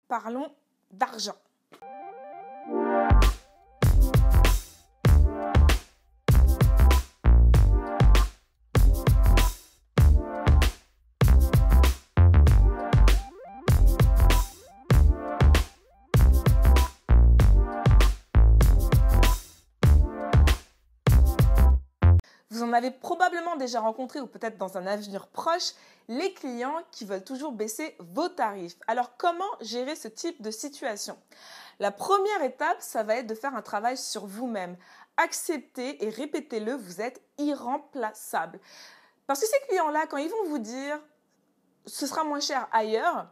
parlons d'argent. Vous en avez probablement déjà rencontré ou peut-être dans un avenir proche, les clients qui veulent toujours baisser vos tarifs. Alors comment gérer ce type de situation? La première étape, ça va être de faire un travail sur vous-même. Acceptez et répétez-le, vous êtes irremplaçable. Parce que ces clients-là, quand ils vont vous dire « ce sera moins cher ailleurs »,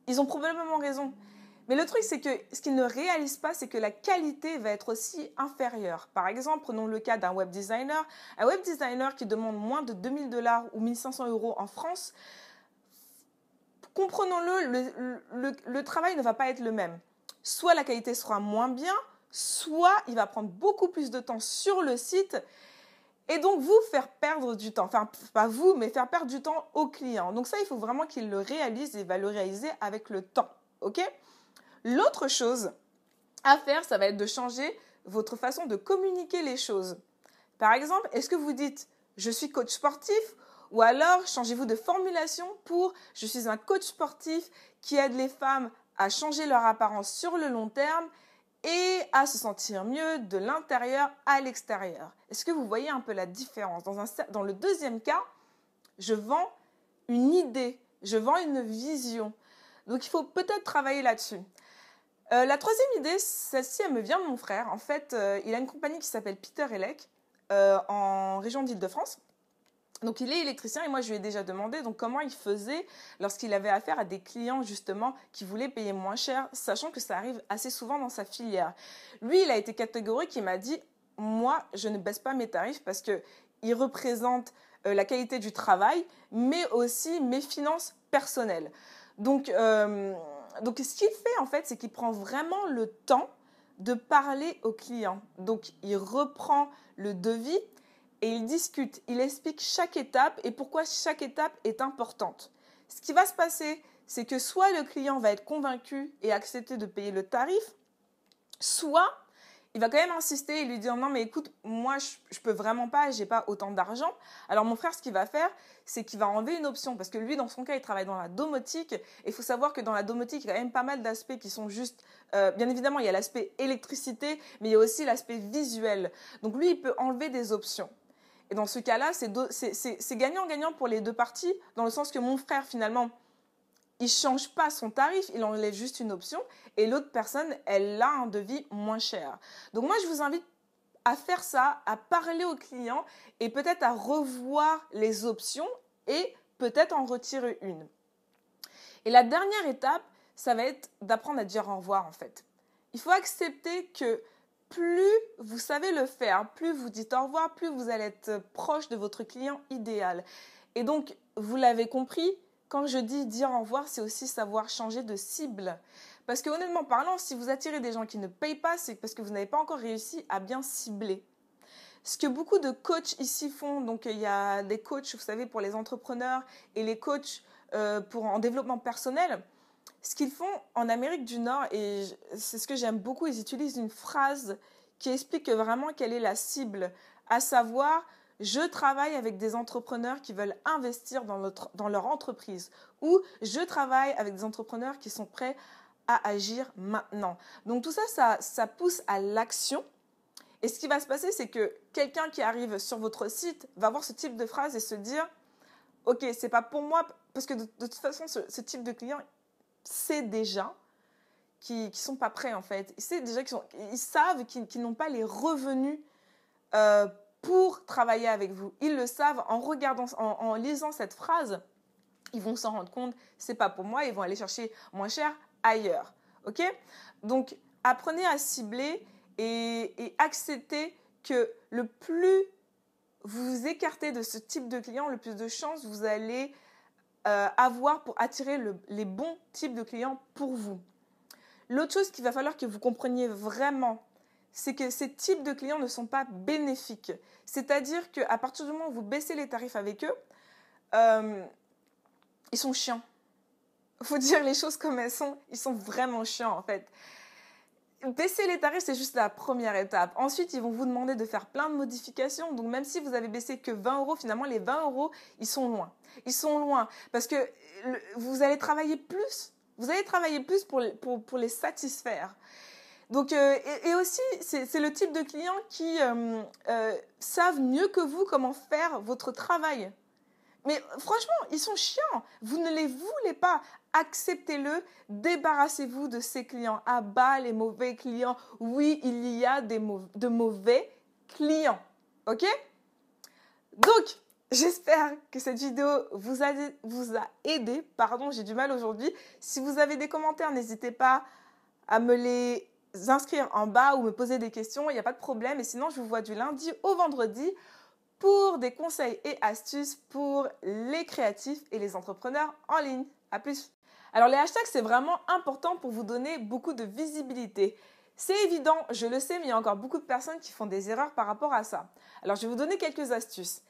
ils ont probablement raison. Mais le truc, c'est que ce qu'ils ne réalisent pas, c'est que la qualité va être aussi inférieure. Par exemple, prenons le cas d'un web designer. Un web designer qui demande moins de 2000 $ ou 1500 € en France, comprenons-le, le travail ne va pas être le même. Soit la qualité sera moins bien, soit il va prendre beaucoup plus de temps sur le site et donc vous faire perdre du temps. Enfin, pas vous, mais faire perdre du temps au client. Donc ça, il faut vraiment qu'il le réalise et il va le réaliser avec le temps. OK ? L'autre chose à faire, ça va être de changer votre façon de communiquer les choses. Par exemple, est-ce que vous dites « je suis coach sportif » ou alors changez-vous de formulation pour « je suis un coach sportif qui aide les femmes à changer leur apparence sur le long terme et à se sentir mieux de l'intérieur à l'extérieur ». Est-ce que vous voyez un peu la différence? Dans le deuxième cas, je vends une idée, je vends une vision. Donc, il faut peut-être travailler là-dessus. La troisième idée, celle-ci, elle me vient de mon frère. En fait, il a une compagnie qui s'appelle Peter Elec en région d'Île-de-France. Donc, il est électricien et moi, je lui ai déjà demandé donc, comment il faisait lorsqu'il avait affaire à des clients, justement, qui voulaient payer moins cher, sachant que ça arrive assez souvent dans sa filière. Lui, il a été catégorique, il m'a dit « moi, je ne baisse pas mes tarifs parce qu'ils représentent la qualité du travail, mais aussi mes finances personnelles. » Donc, ce qu'il fait, en fait, c'est qu'il prend vraiment le temps de parler au client. Donc, il reprend le devis et il discute. Il explique chaque étape et pourquoi chaque étape est importante. Ce qui va se passer, c'est que soit le client va être convaincu et accepter de payer le tarif, soit il va quand même insister et lui dire « non, mais écoute, moi, je peux vraiment pas, j'ai pas autant d'argent. » Alors, mon frère, ce qu'il va faire, c'est qu'il va enlever une option parce que lui, dans son cas, il travaille dans la domotique. Et il faut savoir que dans la domotique, il y a quand même pas mal d'aspects qui sont juste… bien évidemment, il y a l'aspect électricité, mais il y a aussi l'aspect visuel. Donc, lui, il peut enlever des options. Et dans ce cas-là, c'est gagnant-gagnant pour les deux parties, dans le sens que mon frère, finalement, il ne change pas son tarif, il enlève juste une option et l'autre personne, elle a un devis moins cher. Donc moi, je vous invite à faire ça, à parler au client et peut-être à revoir les options et peut-être en retirer une. Et la dernière étape, ça va être d'apprendre à dire au revoir en fait. Il faut accepter que plus vous savez le faire, plus vous dites au revoir, plus vous allez être proche de votre client idéal. Et donc, vous l'avez compris, quand je dis dire au revoir, c'est aussi savoir changer de cible. Parce que honnêtement parlant, si vous attirez des gens qui ne payent pas, c'est parce que vous n'avez pas encore réussi à bien cibler. Ce que beaucoup de coachs ici font, donc il y a des coachs, vous savez, pour les entrepreneurs et les coachs en développement personnel. Ce qu'ils font en Amérique du Nord, et c'est ce que j'aime beaucoup, ils utilisent une phrase qui explique vraiment quelle est la cible, à savoir « je travaille avec des entrepreneurs qui veulent investir dans leur entreprise » ou « je travaille avec des entrepreneurs qui sont prêts à agir maintenant ». Donc tout ça, ça pousse à l'action. Et ce qui va se passer, c'est que quelqu'un qui arrive sur votre site va voir ce type de phrase et se dire « ok, c'est pas pour moi », parce que de toute façon, ce type de client, c'est déjà qui sont pas prêts en fait. C'est déjà ils savent qu'ils n'ont pas les revenus pour travailler avec vous. Ils le savent en lisant cette phrase, ils vont s'en rendre compte, c'est pas pour moi, ils vont aller chercher moins cher ailleurs. Ok? Donc apprenez à cibler et acceptez que le plus vous vous écartez de ce type de client, le plus de chances vous allez avoir pour attirer les bons types de clients pour vous. L'autre chose qu'il va falloir que vous compreniez vraiment, c'est que ces types de clients ne sont pas bénéfiques. C'est-à-dire qu'à partir du moment où vous baissez les tarifs avec eux, ils sont chiants. Faut dire les choses comme elles sont. Ils sont vraiment chiants, en fait. Baisser les tarifs, c'est juste la première étape. Ensuite, ils vont vous demander de faire plein de modifications. Donc, même si vous avez baissé que 20 €, finalement, les 20 €, ils sont loin. Ils sont loin parce que vous allez travailler plus. Vous allez travailler plus pour les satisfaire. Donc, et aussi, c'est le type de clients qui savent mieux que vous comment faire votre travail. Mais franchement, ils sont chiants. Vous ne les voulez pas. Acceptez-le. Débarrassez-vous de ces clients. À bas les mauvais clients. Oui, il y a de mauvais clients. OK? Donc, j'espère que cette vidéo vous a aidé. Pardon, j'ai du mal aujourd'hui. Si vous avez des commentaires, n'hésitez pas à me les inscrire en bas ou me poser des questions. Il n'y a pas de problème. Et sinon, je vous vois du lundi au vendredi pour des conseils et astuces pour les créatifs et les entrepreneurs en ligne. À plus! Alors les hashtags, c'est vraiment important pour vous donner beaucoup de visibilité. C'est évident, je le sais, mais il y a encore beaucoup de personnes qui font des erreurs par rapport à ça. Alors je vais vous donner quelques astuces.